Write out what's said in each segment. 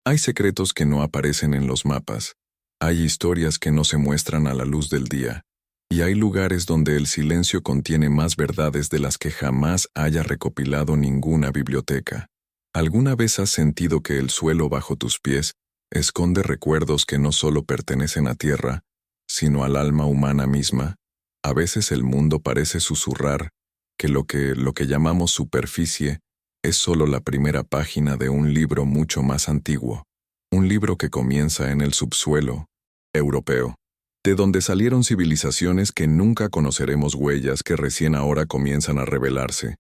Hay secretos que no aparecen en los mapas. Hay historias que no se muestran a la luz del día. Y hay lugares donde el silencio contiene más verdades de las que jamás haya recopilado ninguna biblioteca. ¿Alguna vez has sentido que el suelo bajo tus pies esconde recuerdos que no solo pertenecen a tierra, sino al alma humana misma? A veces el mundo parece susurrar que lo que llamamos superficie es solo la primera página de un libro mucho más antiguo. Un libro que comienza en el subsuelo europeo, de donde salieron civilizaciones que nunca conoceremos, huellas que recién ahora comienzan a revelarse.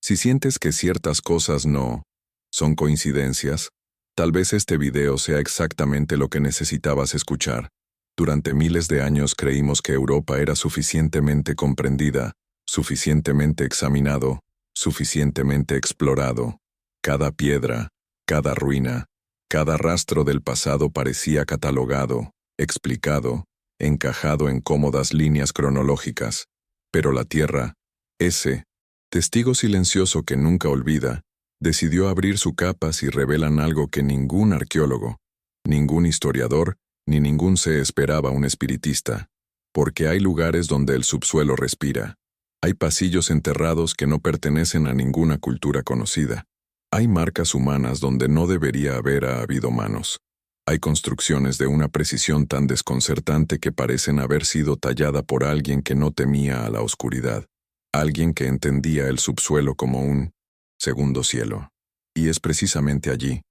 Si sientes que ciertas cosas no son coincidencias, tal vez este video sea exactamente lo que necesitabas escuchar. Durante miles de años creímos que Europa era suficientemente comprendida, suficientemente examinado, suficientemente explorado. Cada piedra, cada ruina, cada rastro del pasado parecía catalogado, explicado, encajado en cómodas líneas cronológicas. Pero la Tierra, ese testigo silencioso que nunca olvida, decidió abrir su capas y revelan algo que ningún arqueólogo, ningún historiador, ni ningún se esperaba un espiritista. Porque hay lugares donde el subsuelo respira. Hay pasillos enterrados que no pertenecen a ninguna cultura conocida. Hay marcas humanas donde no debería haber habido manos. Hay construcciones de una precisión tan desconcertante que parecen haber sido tallada por alguien que no temía a la oscuridad. Alguien que entendía el subsuelo como un segundo cielo. Y es precisamente allí,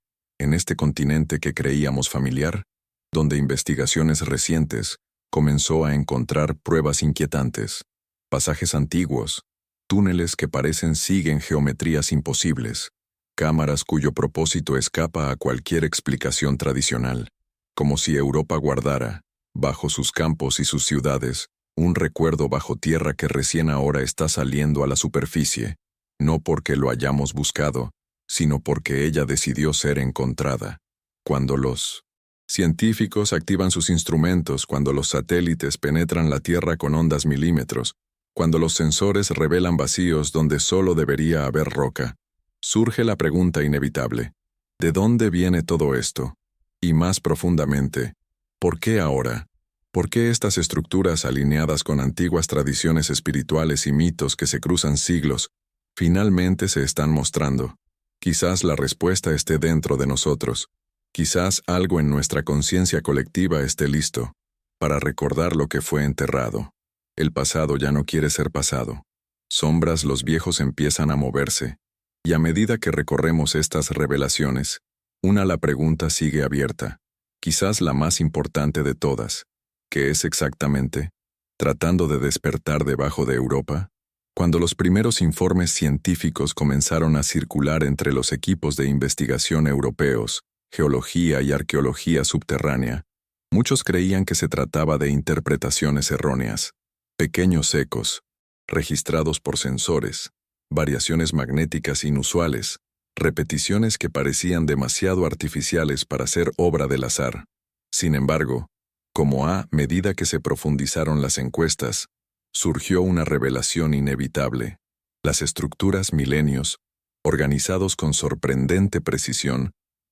en este continente que creíamos familiar, donde investigaciones recientes comenzó a encontrar pruebas inquietantes, pasajes antiguos, túneles que siguen geometrías imposibles, cámaras cuyo propósito escapa a cualquier explicación tradicional, como si Europa guardara, bajo sus campos y sus ciudades, un recuerdo bajo tierra que recién ahora está saliendo a la superficie, no porque lo hayamos buscado, sino porque ella decidió ser encontrada. Cuando los científicos activan sus instrumentos, cuando los satélites penetran la Tierra con ondas milímetros, cuando los sensores revelan vacíos donde solo debería haber roca, surge la pregunta inevitable: ¿de dónde viene todo esto? Y más profundamente, ¿por qué ahora? ¿Por qué estas estructuras alineadas con antiguas tradiciones espirituales y mitos que se cruzan siglos, finalmente se están mostrando? Quizás la respuesta esté dentro de nosotros. Quizás algo en nuestra conciencia colectiva esté listo para recordar lo que fue enterrado. El pasado ya no quiere ser pasado. Sombras, los viejos empiezan a moverse. Y a medida que recorremos estas revelaciones, la pregunta sigue abierta. Quizás la más importante de todas. ¿Qué es exactamente? ¿Tratando de despertar debajo de Europa? Cuando los primeros informes científicos comenzaron a circular entre los equipos de investigación europeos, geología y arqueología subterránea, muchos creían que se trataba de interpretaciones erróneas, pequeños ecos, registrados por sensores, variaciones magnéticas inusuales, repeticiones que parecían demasiado artificiales para ser obra del azar. Sin embargo, como a medida que se profundizaron las encuestas, surgió una revelación inevitable. Las estructuras milenios, organizados con sorprendente precisión,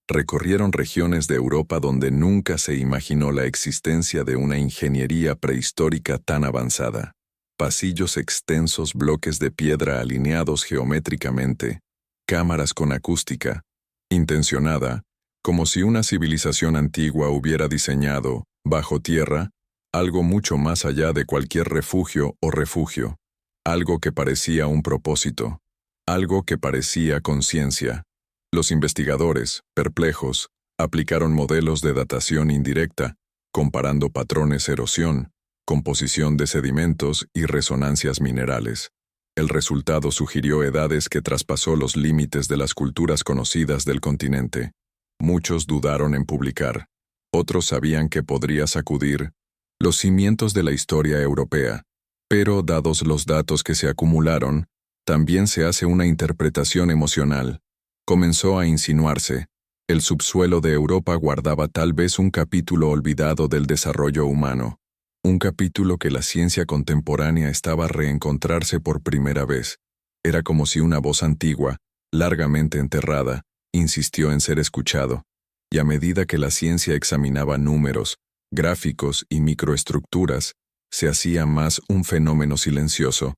recorrieron regiones de Europa donde nunca se imaginó la existencia de una ingeniería prehistórica tan avanzada. Pasillos extensos, bloques de piedra alineados geométricamente, cámaras con acústica, intencionada, como si una civilización antigua hubiera diseñado, bajo tierra, algo mucho más allá de cualquier refugio o refugio, algo que parecía un propósito, algo que parecía conciencia. Los investigadores, perplejos, aplicaron modelos de datación indirecta, comparando patrones de erosión, composición de sedimentos y resonancias minerales. El resultado sugirió edades que traspasó los límites de las culturas conocidas del continente. Muchos dudaron en publicar. Otros sabían que podría sacudir los cimientos de la historia europea. Pero, dados los datos que se acumularon, también se hace una interpretación emocional. Comenzó a insinuarse. El subsuelo de Europa guardaba tal vez un capítulo olvidado del desarrollo humano. Un capítulo que la ciencia contemporánea estaba a reencontrarse por primera vez. Era como si una voz antigua, largamente enterrada, insistió en ser escuchado. y a medida que la ciencia examinaba números, gráficos y microestructuras, se hacía más un fenómeno silencioso.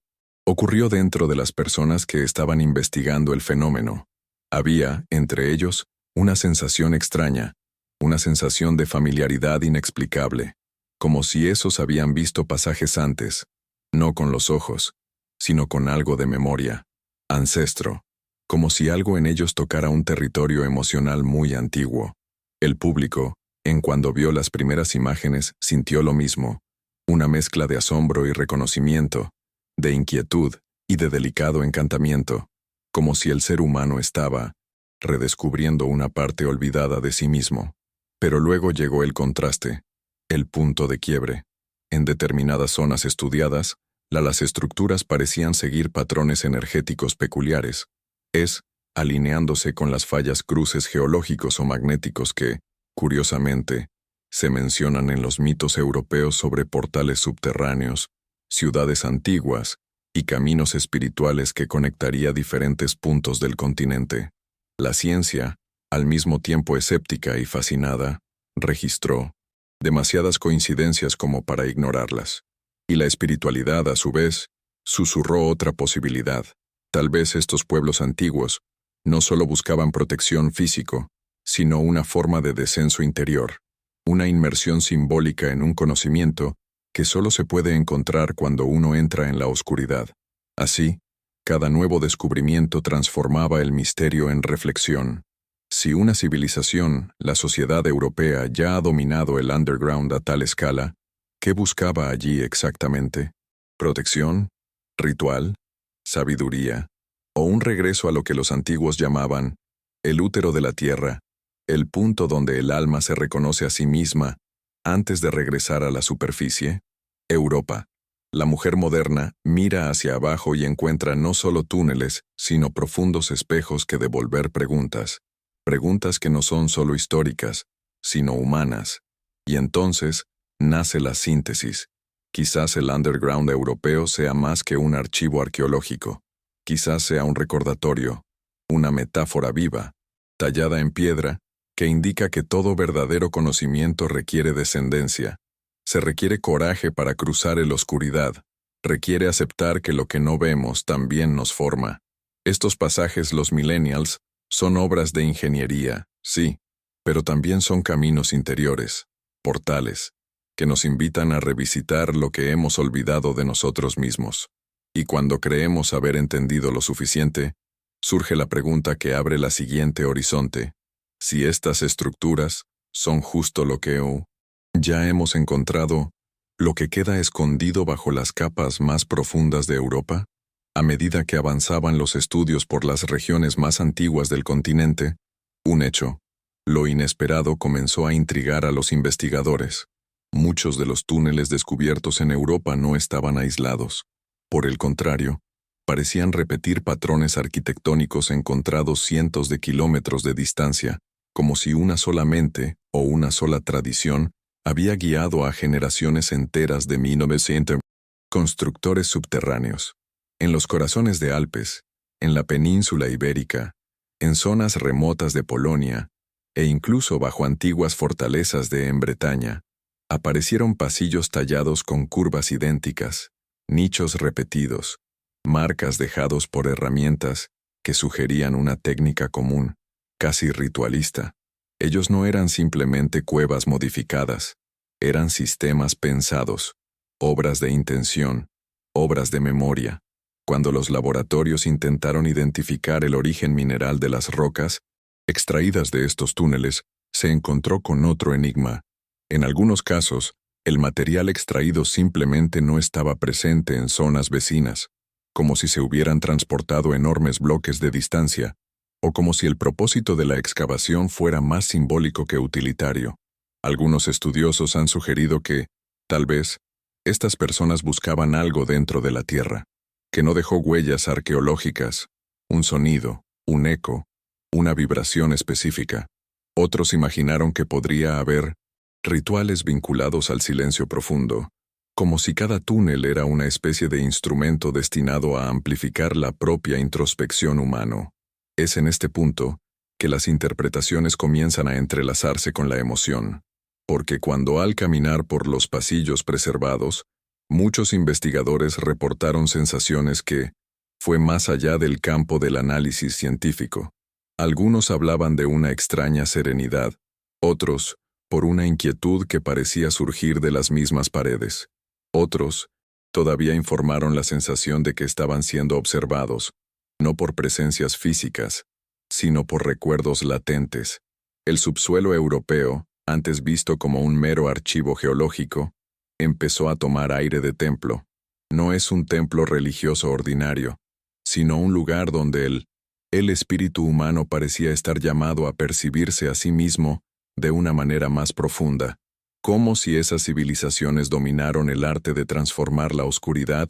Ocurrió dentro de las personas que estaban investigando el fenómeno. Había, entre ellos, una sensación extraña, una sensación de familiaridad inexplicable, como si esos habían visto pasajes antes, no con los ojos, sino con algo de memoria, ancestro, como si algo en ellos tocara un territorio emocional muy antiguo. El público, en cuando vio las primeras imágenes, sintió lo mismo, una mezcla de asombro y reconocimiento, de inquietud y de delicado encantamiento, como si el ser humano estaba redescubriendo una parte olvidada de sí mismo. Pero luego llegó el contraste, el punto de quiebre. En determinadas zonas estudiadas, las estructuras parecían seguir patrones energéticos peculiares, alineándose con las fallas cruces geológicos o magnéticos que, curiosamente, se mencionan en los mitos europeos sobre portales subterráneos, ciudades antiguas y caminos espirituales que conectaría diferentes puntos del continente. La ciencia, al mismo tiempo escéptica y fascinada, registró demasiadas coincidencias como para ignorarlas. Y la espiritualidad, a su vez, susurró otra posibilidad. Tal vez estos pueblos antiguos no solo buscaban protección físico, sino una forma de descenso interior, una inmersión simbólica en un conocimiento que solo se puede encontrar cuando uno entra en la oscuridad. Así, cada nuevo descubrimiento transformaba el misterio en reflexión. Si una civilización, la sociedad europea, ya ha dominado el underground a tal escala, ¿qué buscaba allí exactamente? ¿Protección? ¿Ritual? ¿Sabiduría? ¿O un regreso a lo que los antiguos llamaban el útero de la tierra, el punto donde el alma se reconoce a sí misma antes de regresar a la superficie? Europa. La mujer moderna mira hacia abajo y encuentra no solo túneles, sino profundos espejos que devolver preguntas. Preguntas que no son solo históricas, sino humanas. Y entonces, nace la síntesis. Quizás el underground europeo sea más que un archivo arqueológico. Quizás sea un recordatorio, una metáfora viva, tallada en piedra, que indica que todo verdadero conocimiento requiere descendencia. Se requiere coraje para cruzar la oscuridad. Requiere aceptar que lo que no vemos también nos forma. Estos pasajes, los millennials, son obras de ingeniería, sí, pero también son caminos interiores, portales, que nos invitan a revisitar lo que hemos olvidado de nosotros mismos. Y cuando creemos haber entendido lo suficiente, surge la pregunta que abre la siguiente horizonte. Si estas estructuras son justo lo que ya hemos encontrado, lo que queda escondido bajo las capas más profundas de Europa. A medida que avanzaban los estudios por las regiones más antiguas del continente, un hecho, lo inesperado, comenzó a intrigar a los investigadores. Muchos de los túneles descubiertos en Europa no estaban aislados. Por el contrario, parecían repetir patrones arquitectónicos encontrados cientos de kilómetros de distancia, como si una sola mente o una sola tradición había guiado a generaciones enteras de 1900 constructores subterráneos. En los corazones de Alpes, en la península ibérica, en zonas remotas de Polonia, e incluso bajo antiguas fortalezas en Bretaña, aparecieron pasillos tallados con curvas idénticas, nichos repetidos, marcas dejados por herramientas que sugerían una técnica común, casi ritualista. Ellos no eran simplemente cuevas modificadas, eran sistemas pensados, obras de intención, obras de memoria. Cuando los laboratorios intentaron identificar el origen mineral de las rocas extraídas de estos túneles, se encontró con otro enigma. En algunos casos, el material extraído simplemente no estaba presente en zonas vecinas, como si se hubieran transportado enormes bloques de distancia, o como si el propósito de la excavación fuera más simbólico que utilitario. Algunos estudiosos han sugerido que, tal vez, estas personas buscaban algo dentro de la tierra, que no dejó huellas arqueológicas, un sonido, un eco, una vibración específica. Otros imaginaron que podría haber rituales vinculados al silencio profundo, como si cada túnel era una especie de instrumento destinado a amplificar la propia introspección humana. Es en este punto que las interpretaciones comienzan a entrelazarse con la emoción, porque cuando al caminar por los pasillos preservados, muchos investigadores reportaron sensaciones que fue más allá del campo del análisis científico. Algunos hablaban de una extraña serenidad, otros, por una inquietud que parecía surgir de las mismas paredes. Otros, todavía informaron la sensación de que estaban siendo observados, no por presencias físicas, sino por recuerdos latentes. El subsuelo europeo, antes visto como un mero archivo geológico, empezó a tomar aire de templo. No es un templo religioso ordinario, sino un lugar donde el espíritu humano parecía estar llamado a percibirse a sí mismo de una manera más profunda, como si esas civilizaciones dominaron el arte de transformar la oscuridad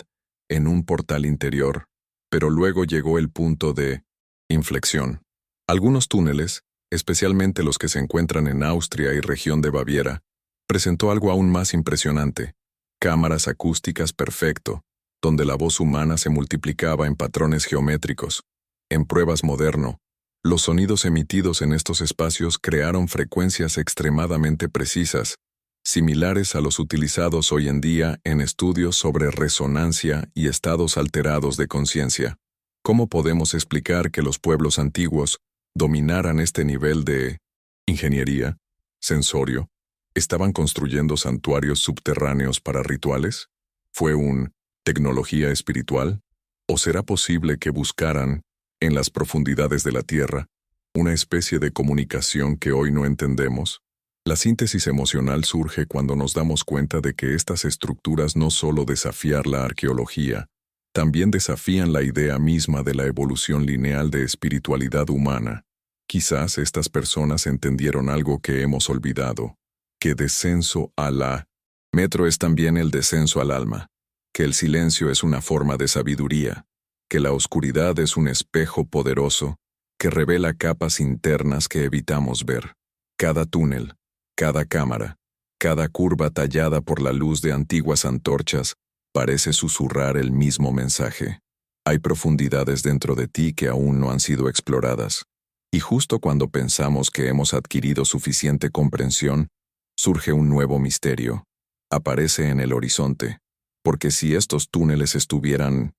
en un portal interior. Pero luego llegó el punto de inflexión. Algunos túneles, especialmente los que se encuentran en Austria y región de Baviera, presentó algo aún más impresionante: cámaras acústicas perfecto, donde la voz humana se multiplicaba en patrones geométricos. En pruebas moderno, los sonidos emitidos en estos espacios crearon frecuencias extremadamente precisas, similares a los utilizados hoy en día en estudios sobre resonancia y estados alterados de conciencia. ¿Cómo podemos explicar que los pueblos antiguos dominaran este nivel de ingeniería, sensorio? ¿Estaban construyendo santuarios subterráneos para rituales? ¿Fue una tecnología espiritual? ¿O será posible que buscaran, en las profundidades de la Tierra, una especie de comunicación que hoy no entendemos? La síntesis emocional surge cuando nos damos cuenta de que estas estructuras no solo desafían la arqueología, también desafían la idea misma de la evolución lineal de espiritualidad humana. Quizás estas personas entendieron algo que hemos olvidado, que descenso a la metro es también el descenso al alma, que el silencio es una forma de sabiduría, que la oscuridad es un espejo poderoso que revela capas internas que evitamos ver. Cada túnel, cada cámara, cada curva tallada por la luz de antiguas antorchas parece susurrar el mismo mensaje. Hay profundidades dentro de ti que aún no han sido exploradas. Y justo cuando pensamos que hemos adquirido suficiente comprensión, surge un nuevo misterio. Aparece en el horizonte, porque si estos túneles estuvieran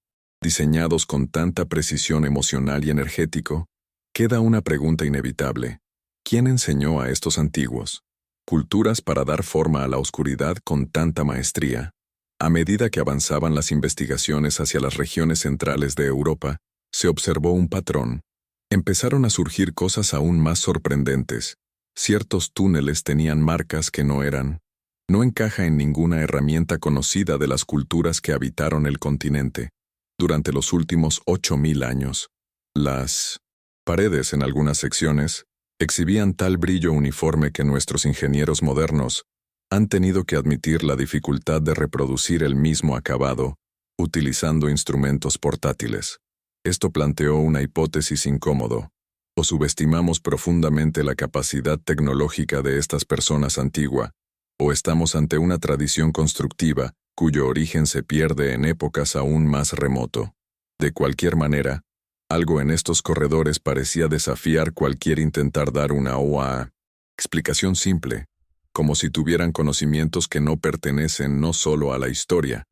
diseñados con tanta precisión emocional y energético, queda una pregunta inevitable. ¿Quién enseñó a estos antiguos culturas para dar forma a la oscuridad con tanta maestría? A medida que avanzaban las investigaciones hacia las regiones centrales de Europa, se observó un patrón. Empezaron a surgir cosas aún más sorprendentes. Ciertos túneles tenían marcas que no encaja en ninguna herramienta conocida de las culturas que habitaron el continente. Durante los últimos 8.000 años, las paredes en algunas secciones exhibían tal brillo uniforme que nuestros ingenieros modernos han tenido que admitir la dificultad de reproducir el mismo acabado utilizando instrumentos portátiles. Esto planteó una hipótesis incómoda. O subestimamos profundamente la capacidad tecnológica de estas personas antigua, o estamos ante una tradición constructiva cuyo origen se pierde en épocas aún más remoto. De cualquier manera, algo en estos corredores parecía desafiar cualquier intentar dar una explicación simple, como si tuvieran conocimientos que no pertenecen no solo a la historia,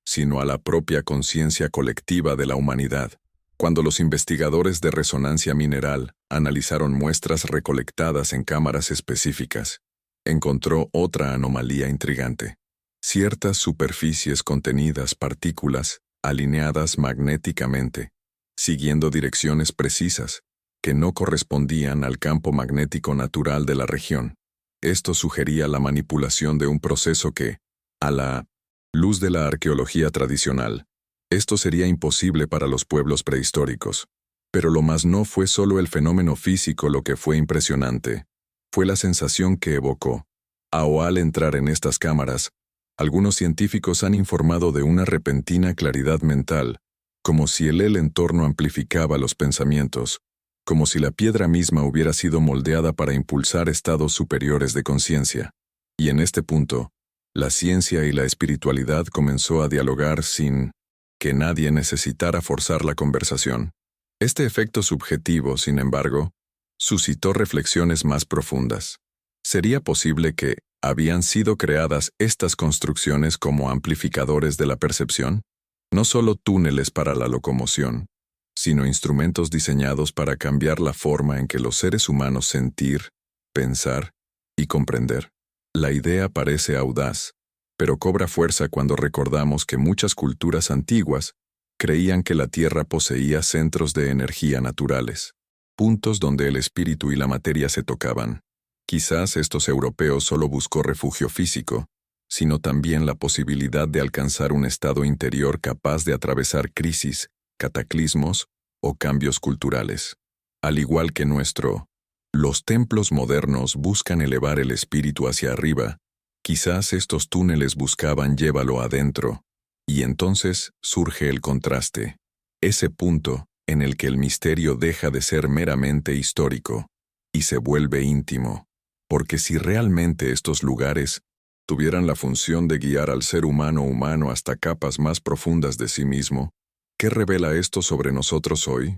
sino a la propia conciencia colectiva de la humanidad. Cuando los investigadores de resonancia mineral analizaron muestras recolectadas en cámaras específicas, encontró otra anomalía intrigante. Ciertas superficies contenidas partículas alineadas magnéticamente, siguiendo direcciones precisas, que no correspondían al campo magnético natural de la región. Esto sugería la manipulación de un proceso que, a la luz de la arqueología tradicional, esto sería imposible para los pueblos prehistóricos. Pero lo más no fue solo el fenómeno físico lo que fue impresionante, fue la sensación que evocó. Al entrar en estas cámaras, algunos científicos han informado de una repentina claridad mental, como si el entorno amplificaba los pensamientos, como si la piedra misma hubiera sido moldeada para impulsar estados superiores de conciencia. Y en este punto, la ciencia y la espiritualidad comenzó a dialogar sin que nadie necesitara forzar la conversación. Este efecto subjetivo, sin embargo, suscitó reflexiones más profundas. ¿Sería posible que habían sido creadas estas construcciones como amplificadores de la percepción? No solo túneles para la locomoción, sino instrumentos diseñados para cambiar la forma en que los seres humanos sentir, pensar y comprender. La idea parece audaz, pero cobra fuerza cuando recordamos que muchas culturas antiguas creían que la Tierra poseía centros de energía naturales, puntos donde el espíritu y la materia se tocaban. Quizás estos europeos solo buscó refugio físico, sino también la posibilidad de alcanzar un estado interior capaz de atravesar crisis, cataclismos o cambios culturales. Al igual que los templos modernos buscan elevar el espíritu hacia arriba, quizás estos túneles buscaban llévalo adentro, y entonces surge el contraste, ese punto en el que el misterio deja de ser meramente histórico y se vuelve íntimo, porque si realmente estos lugares tuvieran la función de guiar al ser humano hasta capas más profundas de sí mismo, ¿qué revela esto sobre nosotros hoy?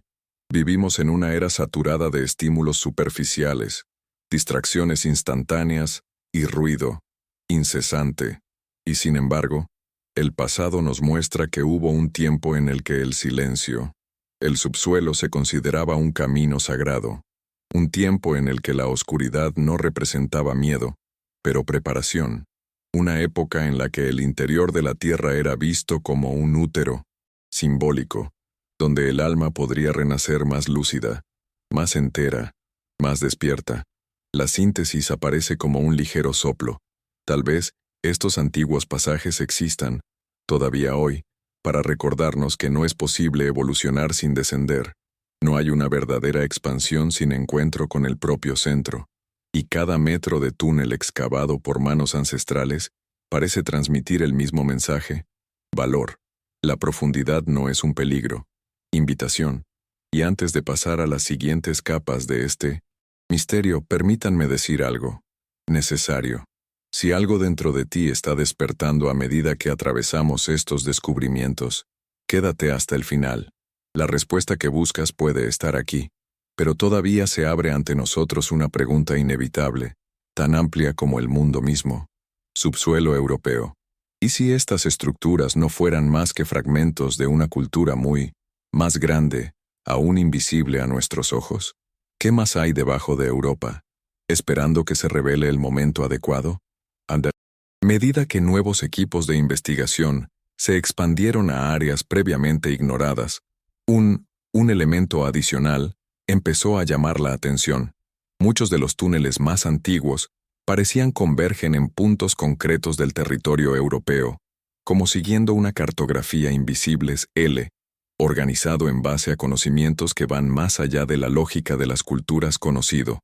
Vivimos en una era saturada de estímulos superficiales, distracciones instantáneas y ruido incesante, y sin embargo, el pasado nos muestra que hubo un tiempo en el que el silencio, el subsuelo se consideraba un camino sagrado, un tiempo en el que la oscuridad no representaba miedo, pero preparación, una época en la que el interior de la tierra era visto como un útero simbólico, donde el alma podría renacer más lúcida, más entera, más despierta. La síntesis aparece como un ligero soplo. Tal vez estos antiguos pasajes existan, todavía hoy, para recordarnos que no es posible evolucionar sin descender. No hay una verdadera expansión sin encuentro con el propio centro, y cada metro de túnel excavado por manos ancestrales parece transmitir el mismo mensaje: valor. La profundidad no es un peligro, invitación. Y antes de pasar a las siguientes capas de este misterio, permítanme decir algo necesario. Si algo dentro de ti está despertando a medida que atravesamos estos descubrimientos, quédate hasta el final. La respuesta que buscas puede estar aquí, pero todavía se abre ante nosotros una pregunta inevitable, tan amplia como el mundo mismo. Subsuelo europeo. ¿Y si estas estructuras no fueran más que fragmentos de una cultura más grande, aún invisible a nuestros ojos? ¿Qué más hay debajo de Europa, esperando que se revele el momento adecuado? A medida que nuevos equipos de investigación se expandieron a áreas previamente ignoradas, un elemento adicional empezó a llamar la atención. Muchos de los túneles más antiguos parecían convergen en puntos concretos del territorio europeo, como siguiendo una cartografía invisibles organizado en base a conocimientos que van más allá de la lógica de las culturas conocido.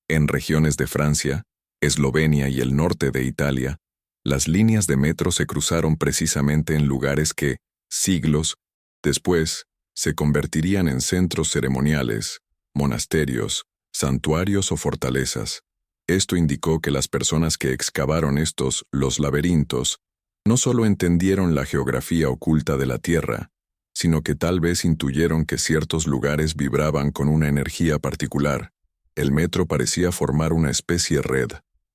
En regiones de Francia, Eslovenia y el norte de Italia, las líneas de metro se cruzaron precisamente en lugares que, siglos después, se convertirían en centros ceremoniales, monasterios, santuarios o fortalezas. Esto indicó que las personas que excavaron los laberintos, no solo entendieron la geografía oculta de la Tierra, sino que tal vez intuyeron que ciertos lugares vibraban con una energía particular. El metro parecía formar una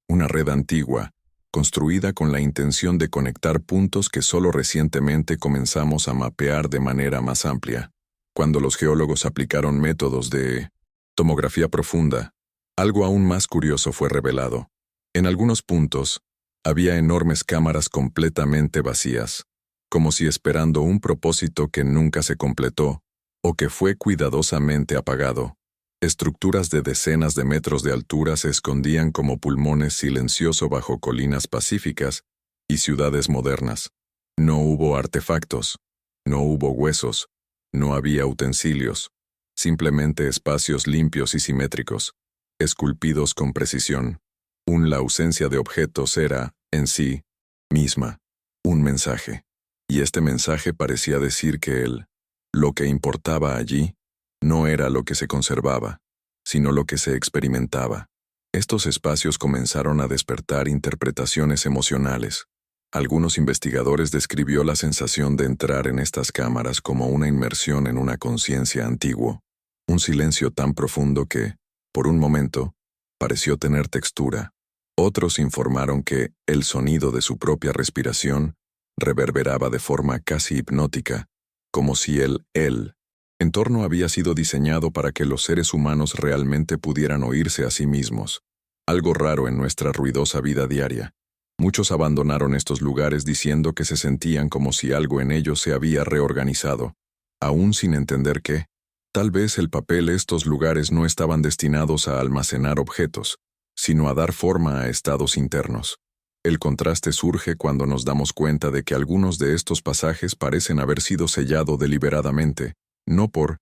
una red antigua, construida con la intención de conectar puntos que solo recientemente comenzamos a mapear de manera más amplia. Cuando los geólogos aplicaron métodos de tomografía profunda, algo aún más curioso fue revelado. En algunos puntos, había enormes cámaras completamente vacías, como si esperando un propósito que nunca se completó, o que fue cuidadosamente apagado. Estructuras de decenas de metros de altura se escondían como pulmones silenciosos bajo colinas pacíficas y ciudades modernas. No hubo artefactos, no hubo huesos, no había utensilios, simplemente espacios limpios y simétricos, esculpidos con precisión. La ausencia de objetos era, en sí misma, un mensaje. Y este mensaje parecía decir que lo que importaba allí, no era lo que se conservaba, sino lo que se experimentaba. Estos espacios comenzaron a despertar interpretaciones emocionales. Algunos investigadores describió la sensación de entrar en estas cámaras como una inmersión en una conciencia antigua, un silencio tan profundo que, Por un momento, pareció tener textura. Otros informaron que el sonido de su propia respiración reverberaba de forma casi hipnótica, como si el entorno había sido diseñado para que los seres humanos realmente pudieran oírse a sí mismos. Algo raro en nuestra ruidosa vida diaria. Muchos abandonaron estos lugares diciendo que se sentían como si algo en ellos se había reorganizado, aún sin entender que, tal vez el papel estos lugares no estaban destinados a almacenar objetos, sino a dar forma a estados internos. El contraste surge cuando nos damos cuenta de que algunos de estos pasajes parecen haber sido sellados deliberadamente, no por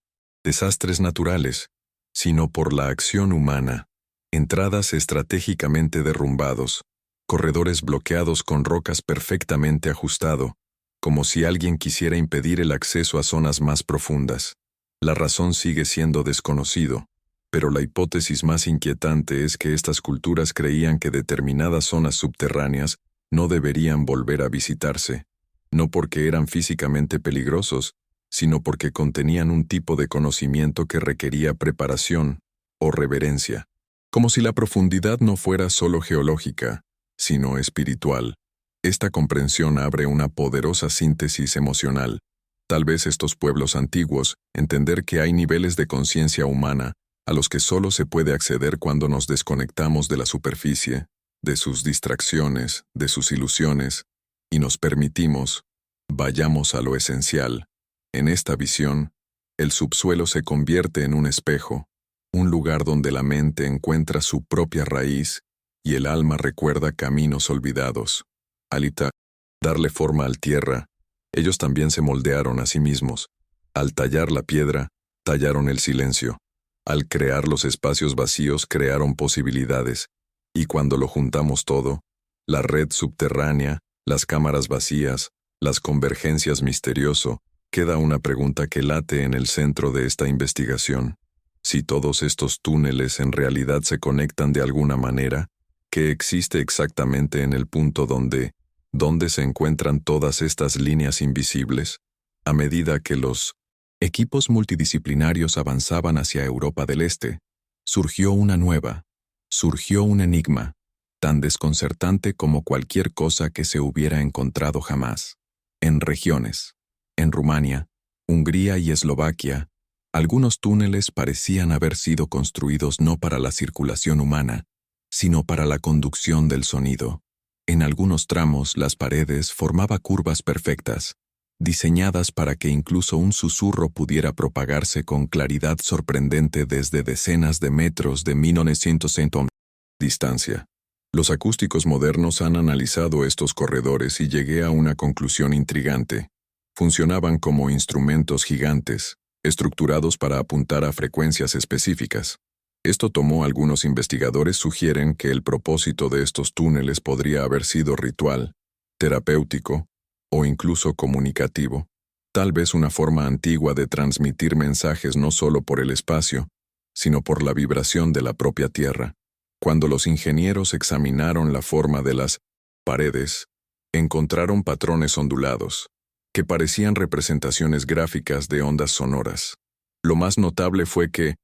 desastres naturales, sino por la acción humana. Entradas estratégicamente derrumbados, corredores bloqueados con rocas perfectamente ajustado, como si alguien quisiera impedir el acceso a zonas más profundas. La razón sigue siendo desconocido, pero la hipótesis más inquietante es que estas culturas creían que determinadas zonas subterráneas no deberían volver a visitarse, no porque eran físicamente peligrosos, sino porque contenían un tipo de conocimiento que requería preparación o reverencia, como si la profundidad no fuera solo geológica, sino espiritual. Esta comprensión abre una poderosa síntesis emocional. Tal vez estos pueblos antiguos, entender que hay niveles de conciencia humana a los que solo se puede acceder cuando nos desconectamos de la superficie, de sus distracciones, de sus ilusiones, y nos permitimos, vayamos a lo esencial. En esta visión, el subsuelo se convierte en un espejo, un lugar donde la mente encuentra su propia raíz y el alma recuerda caminos olvidados. Al darle forma al tierra, ellos también se moldearon a sí mismos. Al tallar la piedra, tallaron el silencio. Al crear los espacios vacíos, crearon posibilidades. Y cuando lo juntamos todo, la red subterránea, las cámaras vacías, las convergencias misterioso, queda una pregunta que late en el centro de esta investigación. Si todos estos túneles en realidad se conectan de alguna manera, ¿qué existe exactamente en el punto donde se encuentran todas estas líneas invisibles? A medida que los equipos multidisciplinarios avanzaban hacia Europa del Este, surgió un enigma, tan desconcertante como cualquier cosa que se hubiera encontrado jamás. En regiones, en Rumania, Hungría y Eslovaquia, algunos túneles parecían haber sido construidos no para la circulación humana, sino para la conducción del sonido. En algunos tramos las paredes formaban curvas perfectas, diseñadas para que incluso un susurro pudiera propagarse con claridad sorprendente desde decenas de metros de 1900 distancia. Los acústicos modernos han analizado estos corredores y llegué a una conclusión intrigante. Funcionaban como instrumentos gigantes, estructurados para apuntar a frecuencias específicas. Esto tomó algunos investigadores sugieren que el propósito de estos túneles podría haber sido ritual, terapéutico o incluso comunicativo. Tal vez una forma antigua de transmitir mensajes no solo por el espacio, sino por la vibración de la propia tierra. Cuando los ingenieros examinaron la forma de las paredes, encontraron patrones ondulados, que parecían representaciones gráficas de ondas sonoras. Lo más notable fue que,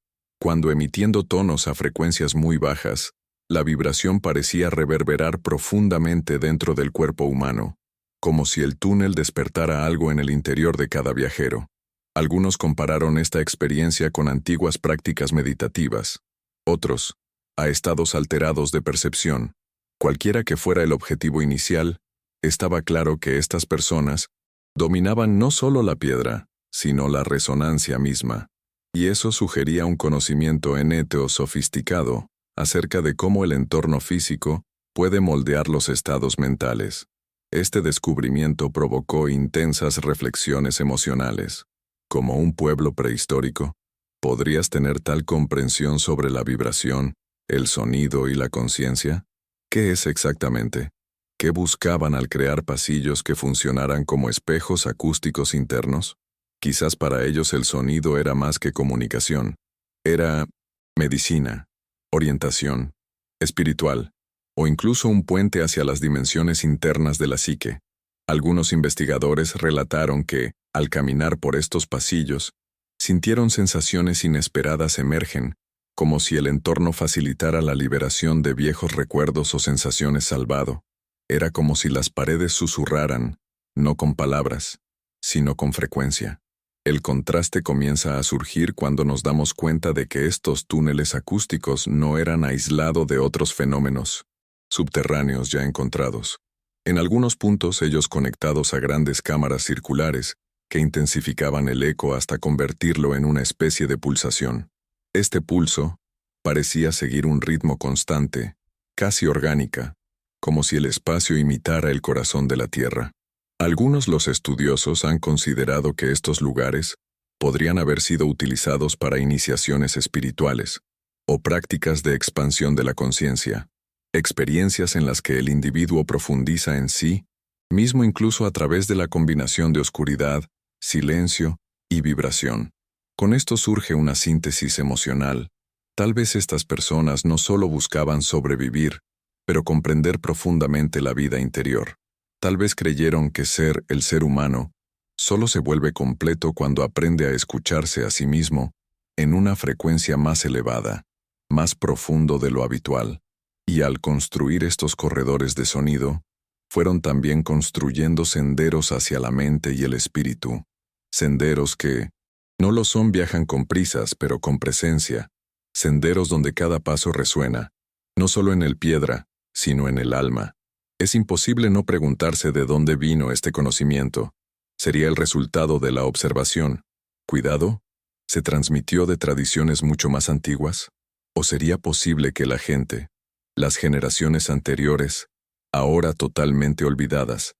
cuando emitiendo tonos a frecuencias muy bajas, la vibración parecía reverberar profundamente dentro del cuerpo humano, como si el túnel despertara algo en el interior de cada viajero. Algunos compararon esta experiencia con antiguas prácticas meditativas, otros, a estados alterados de percepción. Cualquiera que fuera el objetivo inicial, estaba claro que estas personas dominaban no solo la piedra, sino la resonancia misma. Y eso sugería un conocimiento eneteo sofisticado acerca de cómo el entorno físico puede moldear los estados mentales. Este descubrimiento provocó intensas reflexiones emocionales. Como un pueblo prehistórico, ¿podrías tener tal comprensión sobre la vibración, el sonido y la conciencia? ¿Qué es exactamente? ¿Qué buscaban al crear pasillos que funcionaran como espejos acústicos internos? Quizás para ellos el sonido era más que comunicación. Era medicina, orientación, espiritual, o incluso un puente hacia las dimensiones internas de la psique. Algunos investigadores relataron que, al caminar por estos pasillos, sintieron sensaciones inesperadas emergen, como si el entorno facilitara la liberación de viejos recuerdos o sensaciones salvado. Era como si las paredes susurraran, no con palabras, sino con frecuencia. El contraste comienza a surgir cuando nos damos cuenta de que estos túneles acústicos no eran aislados de otros fenómenos subterráneos ya encontrados. En algunos puntos ellos conectados a grandes cámaras circulares que intensificaban el eco hasta convertirlo en una especie de pulsación. Este pulso parecía seguir un ritmo constante, casi orgánica, como si el espacio imitara el corazón de la Tierra. Algunos los estudiosos han considerado que estos lugares podrían haber sido utilizados para iniciaciones espirituales o prácticas de expansión de la conciencia, experiencias en las que el individuo profundiza en sí mismo incluso a través de la combinación de oscuridad, silencio y vibración. Con esto surge una síntesis emocional. Tal vez estas personas no solo buscaban sobrevivir, pero comprender profundamente la vida interior. Tal vez creyeron que el ser humano, solo se vuelve completo cuando aprende a escucharse a sí mismo en una frecuencia más elevada, más profundo de lo habitual. Y al construir estos corredores de sonido, fueron también construyendo senderos hacia la mente y el espíritu. Senderos que, no lo son, viajan con prisas, pero con presencia. Senderos donde cada paso resuena, no solo en el piedra, sino en el alma. Es imposible no preguntarse de dónde vino este conocimiento. ¿Sería el resultado de la observación? ¿Cuidado? ¿Se transmitió de tradiciones mucho más antiguas? ¿O sería posible que la gente, las generaciones anteriores, ahora totalmente olvidadas,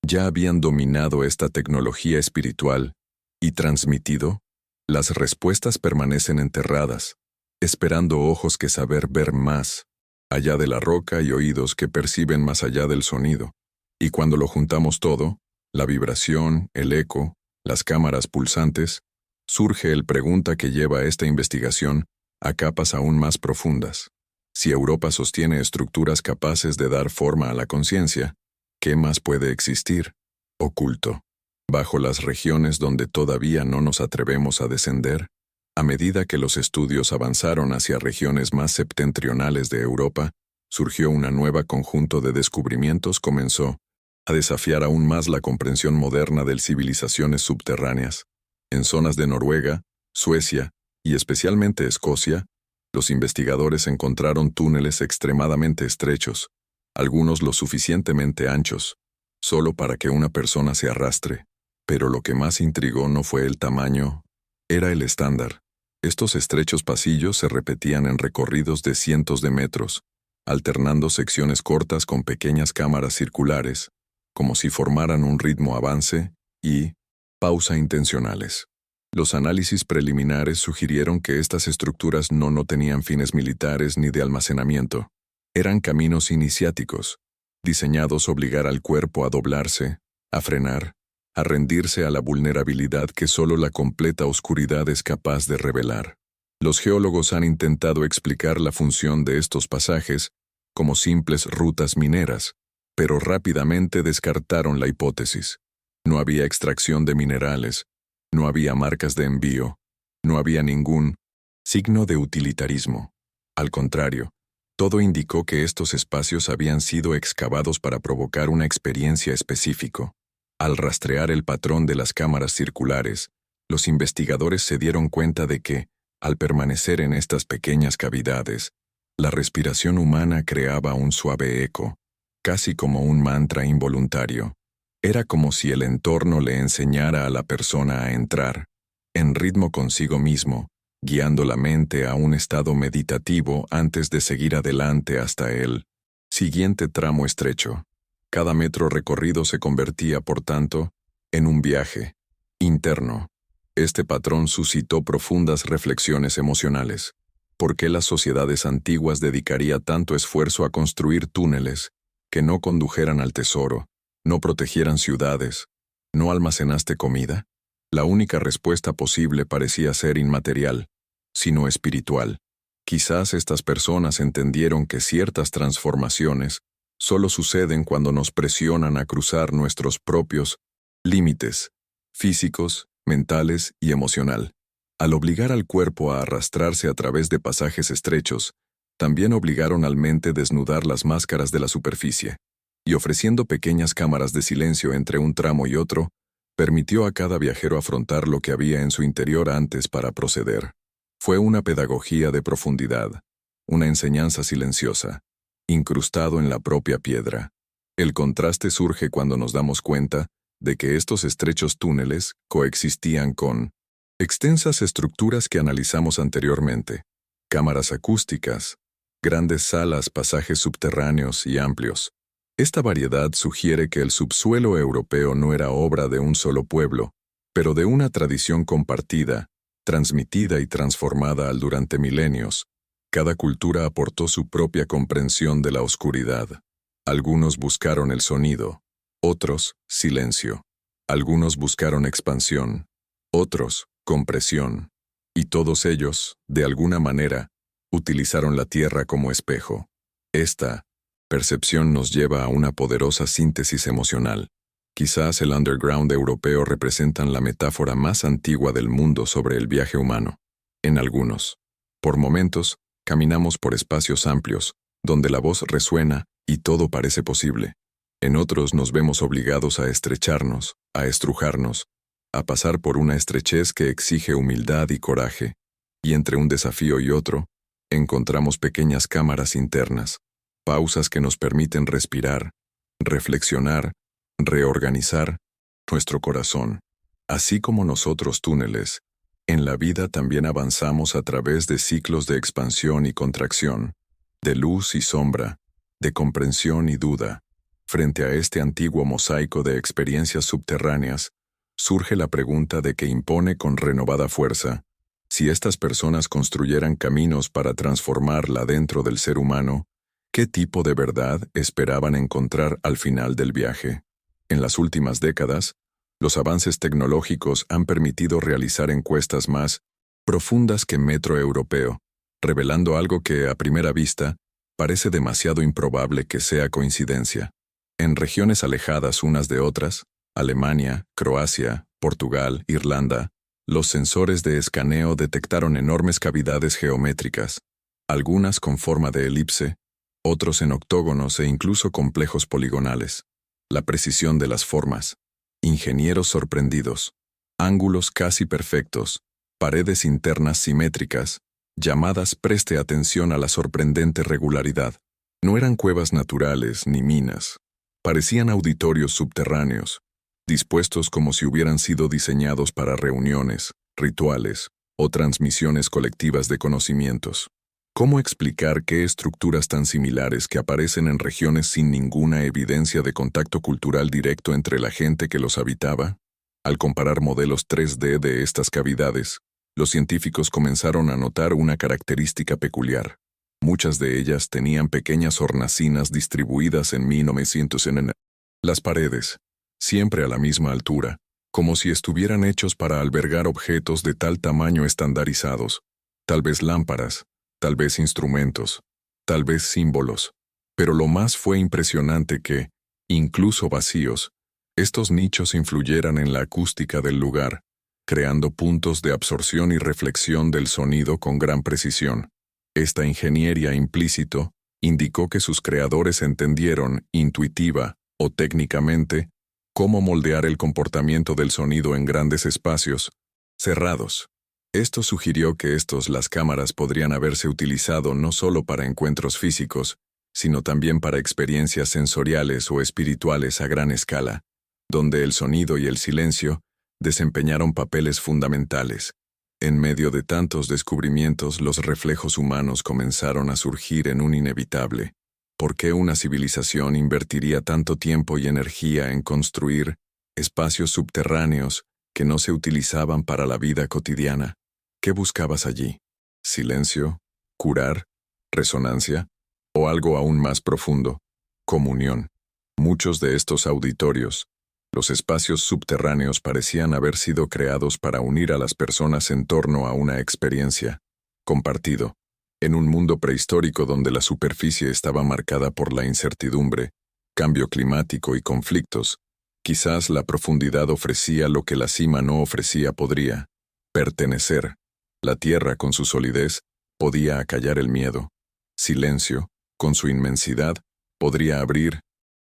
ya habían dominado esta tecnología espiritual y transmitido? Las respuestas permanecen enterradas, esperando ojos que saber ver más allá de la roca y oídos que perciben más allá del sonido. Y cuando lo juntamos todo, la vibración, el eco, las cámaras pulsantes, surge el pregunta que lleva esta investigación a capas aún más profundas. Si Europa sostiene estructuras capaces de dar forma a la conciencia, ¿qué más puede existir, oculto, bajo las regiones donde todavía no nos atrevemos a descender? A medida que los estudios avanzaron hacia regiones más septentrionales de Europa, surgió una nueva conjunto de descubrimientos comenzó a desafiar aún más la comprensión moderna de civilizaciones subterráneas. En zonas de Noruega, Suecia y especialmente Escocia, los investigadores encontraron túneles extremadamente estrechos, algunos lo suficientemente anchos, solo para que una persona se arrastre. Pero lo que más intrigó no fue el tamaño, era el estándar. Estos estrechos pasillos se repetían en recorridos de cientos de metros, alternando secciones cortas con pequeñas cámaras circulares, como si formaran un ritmo avance y pausa intencionales. Los análisis preliminares sugirieron que estas estructuras no tenían fines militares ni de almacenamiento. Eran caminos iniciáticos, diseñados a obligar al cuerpo a doblarse, a frenar, a rendirse a la vulnerabilidad que solo la completa oscuridad es capaz de revelar. Los geólogos han intentado explicar la función de estos pasajes como simples rutas mineras, pero rápidamente descartaron la hipótesis. No había extracción de minerales, no había marcas de envío, no había ningún signo de utilitarismo. Al contrario, todo indicó que estos espacios habían sido excavados para provocar una experiencia específica. Al rastrear el patrón de las cámaras circulares, los investigadores se dieron cuenta de que, al permanecer en estas pequeñas cavidades, la respiración humana creaba un suave eco, casi como un mantra involuntario. Era como si el entorno le enseñara a la persona a entrar, en ritmo consigo mismo, guiando la mente a un estado meditativo antes de seguir adelante hasta el siguiente tramo estrecho. Cada metro recorrido se convertía, por tanto, en un viaje interno. Este patrón suscitó profundas reflexiones emocionales. ¿Por qué las sociedades antiguas dedicarían tanto esfuerzo a construir túneles que no condujeran al tesoro, no protegieran ciudades, no almacenaste comida? La única respuesta posible parecía ser inmaterial, sino espiritual. Quizás estas personas entendieron que ciertas transformaciones solo suceden cuando nos presionan a cruzar nuestros propios límites, físicos, mentales y emocional. Al obligar al cuerpo a arrastrarse a través de pasajes estrechos, también obligaron al mente a desnudar las máscaras de la superficie, y ofreciendo pequeñas cámaras de silencio entre un tramo y otro, permitió a cada viajero afrontar lo que había en su interior antes para proceder. Fue una pedagogía de profundidad, una enseñanza silenciosa, incrustado en la propia piedra. El contraste surge cuando nos damos cuenta de que estos estrechos túneles coexistían con extensas estructuras que analizamos anteriormente, cámaras acústicas, grandes salas, pasajes subterráneos y amplios. Esta variedad sugiere que el subsuelo europeo no era obra de un solo pueblo, pero de una tradición compartida, transmitida y transformada durante milenios. Cada cultura aportó su propia comprensión de la oscuridad. Algunos buscaron el sonido, otros, silencio. Algunos buscaron expansión, otros, compresión. Y todos ellos, de alguna manera, utilizaron la tierra como espejo. Esta percepción nos lleva a una poderosa síntesis emocional. Quizás el underground europeo representan la metáfora más antigua del mundo sobre el viaje humano. En algunos, por momentos, caminamos por espacios amplios, donde la voz resuena y todo parece posible. En otros nos vemos obligados a estrecharnos, a estrujarnos, a pasar por una estrechez que exige humildad y coraje, y entre un desafío y otro, encontramos pequeñas cámaras internas, pausas que nos permiten respirar, reflexionar, reorganizar nuestro corazón. Así como nosotros túneles, en la vida también avanzamos a través de ciclos de expansión y contracción, de luz y sombra, de comprensión y duda. Frente a este antiguo mosaico de experiencias subterráneas, surge la pregunta de que impone con renovada fuerza: si estas personas construyeran caminos para transformarla dentro del ser humano, ¿qué tipo de verdad esperaban encontrar al final del viaje? En las últimas décadas, los avances tecnológicos han permitido realizar encuestas más profundas que Metro Europeo, revelando algo que, a primera vista, parece demasiado improbable que sea coincidencia. En regiones alejadas unas de otras, Alemania, Croacia, Portugal, Irlanda, los sensores de escaneo detectaron enormes cavidades geométricas, algunas con forma de elipse, otros en octógonos e incluso complejos poligonales. La precisión de las formas, ingenieros sorprendidos, ángulos casi perfectos, paredes internas simétricas, llamadas preste atención a la sorprendente regularidad. No eran cuevas naturales ni minas. Parecían auditorios subterráneos, dispuestos como si hubieran sido diseñados para reuniones, rituales o transmisiones colectivas de conocimientos. ¿Cómo explicar qué estructuras tan similares que aparecen en regiones sin ninguna evidencia de contacto cultural directo entre la gente que los habitaba? Al comparar modelos 3D de estas cavidades, los científicos comenzaron a notar una característica peculiar. Muchas de ellas tenían pequeñas hornacinas distribuidas en 1900 en las paredes, siempre a la misma altura, como si estuvieran hechos para albergar objetos de tal tamaño estandarizados, tal vez lámparas, tal vez instrumentos, tal vez símbolos. Pero lo más fue impresionante que, incluso vacíos, estos nichos influyeran en la acústica del lugar, creando puntos de absorción y reflexión del sonido con gran precisión. Esta ingeniería implícito indicó que sus creadores entendieron, intuitiva o técnicamente, cómo moldear el comportamiento del sonido en grandes espacios cerrados. Esto sugirió que las cámaras podrían haberse utilizado no solo para encuentros físicos, sino también para experiencias sensoriales o espirituales a gran escala, donde el sonido y el silencio desempeñaron papeles fundamentales. En medio de tantos descubrimientos, los reflejos humanos comenzaron a surgir en un inevitable. ¿Por qué una civilización invertiría tanto tiempo y energía en construir espacios subterráneos que no se utilizaban para la vida cotidiana? ¿Qué buscabas allí? ¿Silencio? ¿Curar? ¿Resonancia? ¿O algo aún más profundo? Comunión. Muchos de estos auditorios, los espacios subterráneos, parecían haber sido creados para unir a las personas en torno a una experiencia compartido. En un mundo prehistórico donde la superficie estaba marcada por la incertidumbre, cambio climático y conflictos, quizás la profundidad ofrecía lo que la cima no ofrecía: podría pertenecer. La tierra, con su solidez, podía acallar el miedo. Silencio, con su inmensidad, podría abrir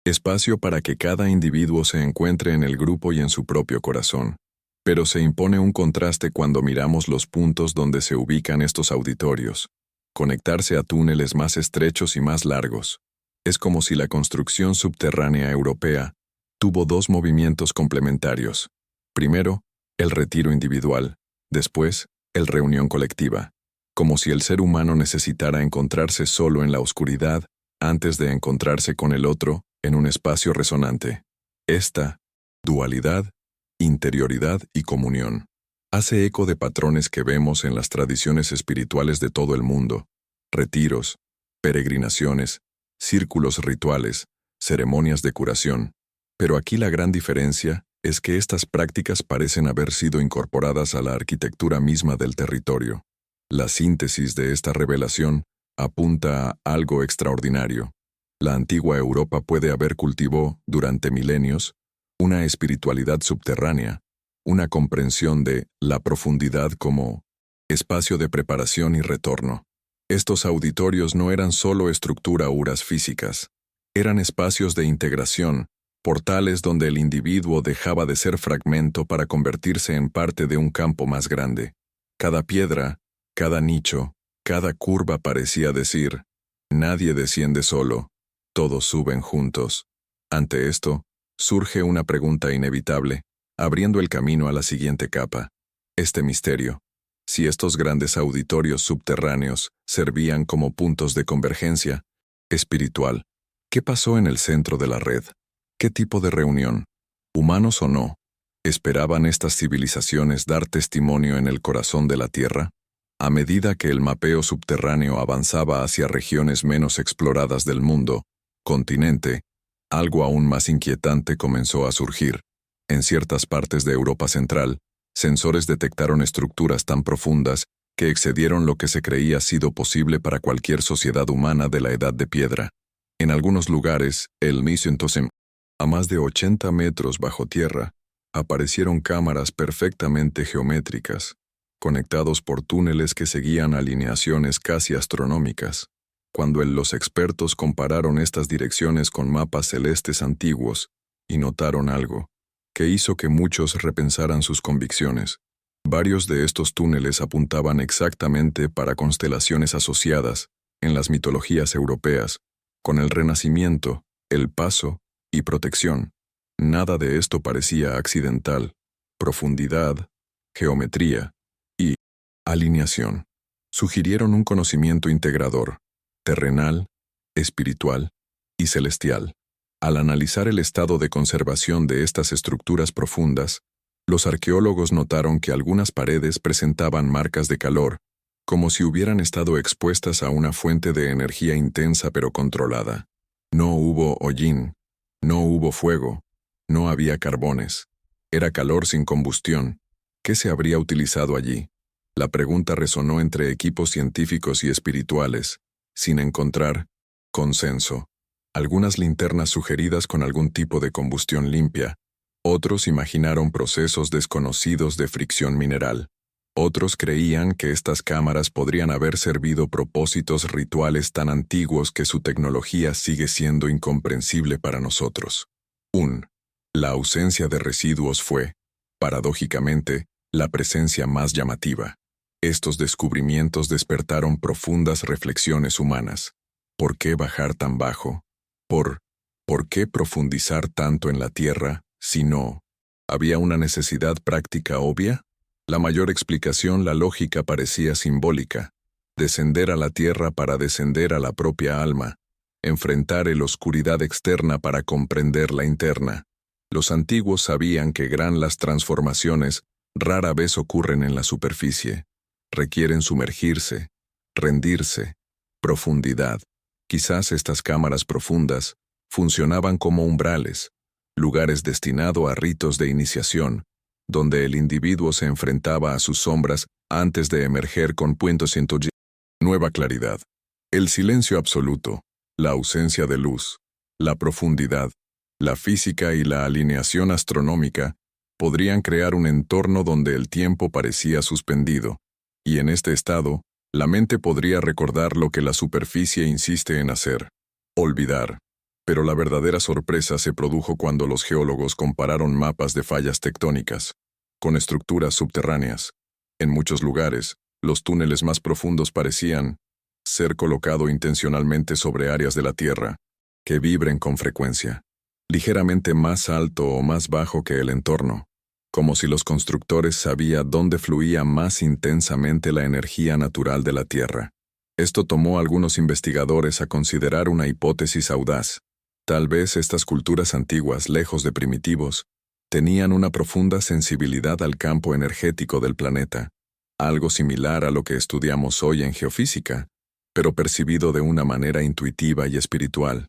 espacio para que cada individuo se encuentre en el grupo y en su propio corazón. Pero se impone un contraste cuando miramos los puntos donde se ubican estos auditorios. Conectarse a túneles más estrechos y más largos. Es como si la construcción subterránea europea tuvo dos movimientos complementarios. Primero, el retiro individual. Después, el reunión colectiva. Como si el ser humano necesitara encontrarse solo en la oscuridad antes de encontrarse con el otro en un espacio resonante. Esta dualidad, interioridad y comunión, hace eco de patrones que vemos en las tradiciones espirituales de todo el mundo: retiros, peregrinaciones, círculos rituales, ceremonias de curación. Pero aquí la gran diferencia es que estas prácticas parecen haber sido incorporadas a la arquitectura misma del territorio. La síntesis de esta revelación apunta a algo extraordinario. La antigua Europa puede haber cultivado, durante milenios, una espiritualidad subterránea, una comprensión de la profundidad como espacio de preparación y retorno. Estos auditorios no eran solo estructuras físicas, eran espacios de integración, portales donde el individuo dejaba de ser fragmento para convertirse en parte de un campo más grande. Cada piedra, cada nicho, cada curva parecía decir: nadie desciende solo, todos suben juntos. Ante esto, surge una pregunta inevitable, abriendo el camino a la siguiente capa. Este misterio. Si estos grandes auditorios subterráneos servían como puntos de convergencia espiritual, ¿qué pasó en el centro de la red? ¿Qué tipo de reunión, humanos o no, esperaban estas civilizaciones dar testimonio en el corazón de la Tierra? A medida que el mapeo subterráneo avanzaba hacia regiones menos exploradas del mundo, continente, algo aún más inquietante comenzó a surgir. En ciertas partes de Europa Central, sensores detectaron estructuras tan profundas que excedieron lo que se creía sido posible para cualquier sociedad humana de la Edad de Piedra. En algunos lugares, el Misentosen, a más de 80 metros bajo tierra, aparecieron cámaras perfectamente geométricas, conectados por túneles que seguían alineaciones casi astronómicas. Cuando los expertos compararon estas direcciones con mapas celestes antiguos, y notaron algo que hizo que muchos repensaran sus convicciones. Varios de estos túneles apuntaban exactamente para constelaciones asociadas, en las mitologías europeas, con el renacimiento, el paso y protección. Nada de esto parecía accidental. Profundidad, geometría y alineación sugirieron un conocimiento integrador, terrenal, espiritual y celestial. Al analizar el estado de conservación de estas estructuras profundas, los arqueólogos notaron que algunas paredes presentaban marcas de calor, como si hubieran estado expuestas a una fuente de energía intensa pero controlada. No hubo hollín, no hubo fuego, no había carbones. Era calor sin combustión. ¿Qué se habría utilizado allí? La pregunta resonó entre equipos científicos y espirituales, sin encontrar consenso. Algunas linternas sugeridas con algún tipo de combustión limpia. Otros imaginaron procesos desconocidos de fricción mineral. Otros creían que estas cámaras podrían haber servido propósitos rituales tan antiguos que su tecnología sigue siendo incomprensible para nosotros. La ausencia de residuos fue, paradójicamente, la presencia más llamativa. Estos descubrimientos despertaron profundas reflexiones humanas. ¿Por qué bajar tan bajo? ¿Por qué profundizar tanto en la Tierra, si no había una necesidad práctica obvia? La mayor explicación, la lógica, parecía simbólica. Descender a la Tierra para descender a la propia alma. Enfrentar la oscuridad externa para comprender la interna. Los antiguos sabían que las transformaciones rara vez ocurren en la superficie. Requieren sumergirse, rendirse, profundidad. Quizás estas cámaras profundas funcionaban como umbrales, lugares destinados a ritos de iniciación, donde el individuo se enfrentaba a sus sombras antes de emerger con nueva claridad. El silencio absoluto, la ausencia de luz, la profundidad, la física y la alineación astronómica podrían crear un entorno donde el tiempo parecía suspendido. Y en este estado, la mente podría recordar lo que la superficie insiste en hacer, olvidar. Pero la verdadera sorpresa se produjo cuando los geólogos compararon mapas de fallas tectónicas con estructuras subterráneas. En muchos lugares, los túneles más profundos parecían ser colocados intencionalmente sobre áreas de la Tierra que vibren con frecuencia, ligeramente más alto o más bajo que el entorno, como si los constructores sabían dónde fluía más intensamente la energía natural de la Tierra. Esto tomó a algunos investigadores a considerar una hipótesis audaz. Tal vez estas culturas antiguas, lejos de primitivos, tenían una profunda sensibilidad al campo energético del planeta, algo similar a lo que estudiamos hoy en geofísica, pero percibido de una manera intuitiva y espiritual.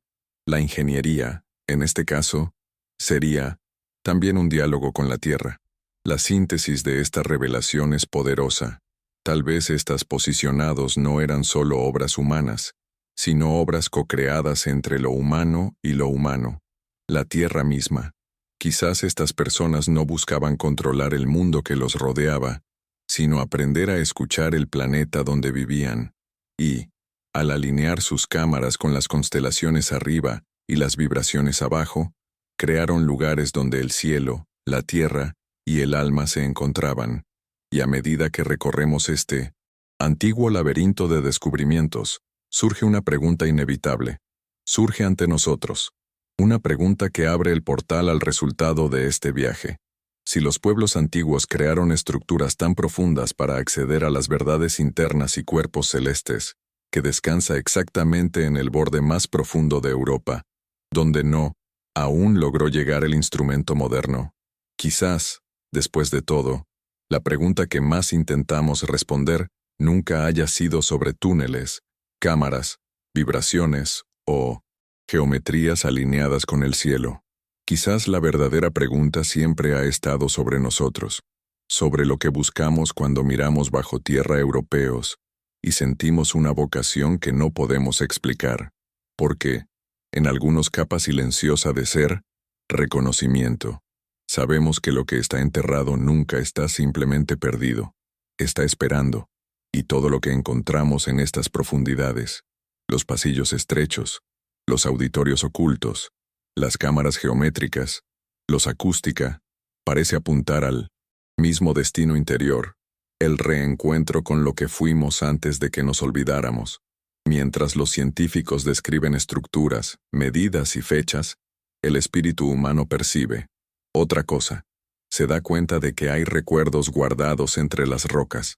La ingeniería, en este caso, sería también un diálogo con la Tierra. La síntesis de esta revelación es poderosa. Tal vez estas posicionados no eran solo obras humanas, sino obras co-creadas entre lo humano y lo humano, la Tierra misma. Quizás estas personas no buscaban controlar el mundo que los rodeaba, sino aprender a escuchar el planeta donde vivían, y, al alinear sus cámaras con las constelaciones arriba y las vibraciones abajo, crearon lugares donde el cielo, la tierra y el alma se encontraban. Y a medida que recorremos este antiguo laberinto de descubrimientos, surge una pregunta inevitable. Surge ante nosotros. Una pregunta que abre el portal al resultado de este viaje. Si los pueblos antiguos crearon estructuras tan profundas para acceder a las verdades internas y cuerpos celestes, que descansa exactamente en el borde más profundo de Europa, donde no aún logró llegar el instrumento moderno. Quizás, después de todo, la pregunta que más intentamos responder nunca haya sido sobre túneles, cámaras, vibraciones o geometrías alineadas con el cielo. Quizás la verdadera pregunta siempre ha estado sobre nosotros, sobre lo que buscamos cuando miramos bajo tierra europeos y sentimos una vocación que no podemos explicar, porque, en algunos capa silenciosa de ser, reconocimiento. Sabemos que lo que está enterrado nunca está simplemente perdido, está esperando, y todo lo que encontramos en estas profundidades, los pasillos estrechos, los auditorios ocultos, las cámaras geométricas, los acústica, parece apuntar al mismo destino interior, el reencuentro con lo que fuimos antes de que nos olvidáramos. Mientras los científicos describen estructuras, medidas y fechas, el espíritu humano percibe otra cosa. Se da cuenta de que hay recuerdos guardados entre las rocas.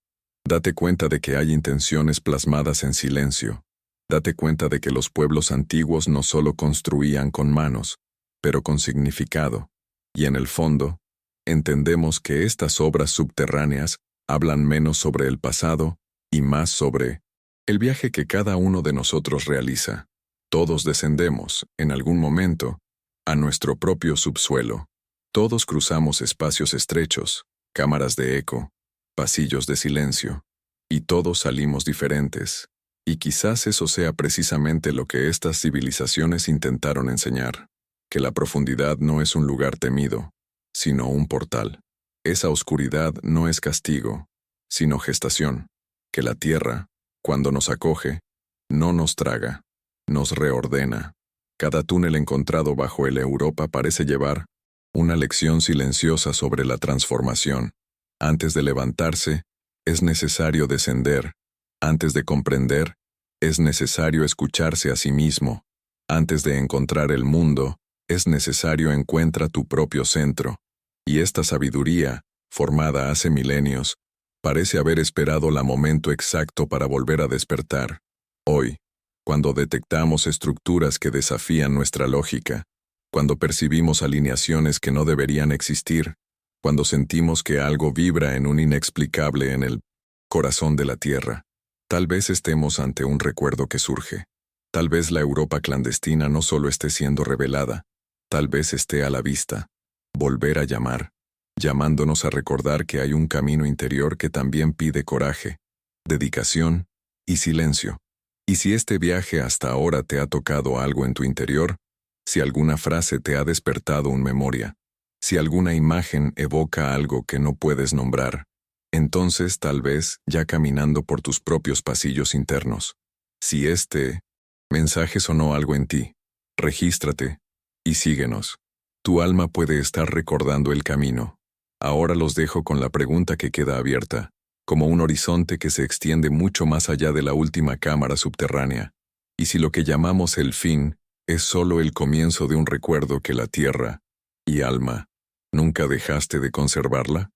Date cuenta de que hay intenciones plasmadas en silencio. Date cuenta de que los pueblos antiguos no solo construían con manos, pero con significado. Y en el fondo, entendemos que estas obras subterráneas hablan menos sobre el pasado y más sobre el viaje que cada uno de nosotros realiza. Todos descendemos, en algún momento, a nuestro propio subsuelo. Todos cruzamos espacios estrechos, cámaras de eco, pasillos de silencio, y todos salimos diferentes. Y quizás eso sea precisamente lo que estas civilizaciones intentaron enseñar, que la profundidad no es un lugar temido, sino un portal. Esa oscuridad no es castigo, sino gestación, que la tierra, cuando nos acoge, no nos traga, nos reordena. Cada túnel encontrado bajo el Europa parece llevar una lección silenciosa sobre la transformación. Antes de levantarse, es necesario descender. Antes de comprender, es necesario escucharse a sí mismo. Antes de encontrar el mundo, es necesario encuentra tu propio centro. Y esta sabiduría, formada hace milenios, parece haber esperado el momento exacto para volver a despertar. Hoy, cuando detectamos estructuras que desafían nuestra lógica, cuando percibimos alineaciones que no deberían existir, cuando sentimos que algo vibra en un inexplicable en el corazón de la Tierra, tal vez estemos ante un recuerdo que surge. Tal vez la Europa clandestina no solo esté siendo revelada, tal vez esté a la vista. Volver a llamar, llamándonos a recordar que hay un camino interior que también pide coraje, dedicación y silencio. Y si este viaje hasta ahora te ha tocado algo en tu interior, si alguna frase te ha despertado una memoria, si alguna imagen evoca algo que no puedes nombrar, entonces tal vez ya caminando por tus propios pasillos internos. Si este mensaje sonó algo en ti, regístrate y síguenos. Tu alma puede estar recordando el camino. Ahora los dejo con la pregunta que queda abierta, como un horizonte que se extiende mucho más allá de la última cámara subterránea. ¿Y si lo que llamamos el fin es solo el comienzo de un recuerdo que la tierra y alma nunca dejaste de conservarla?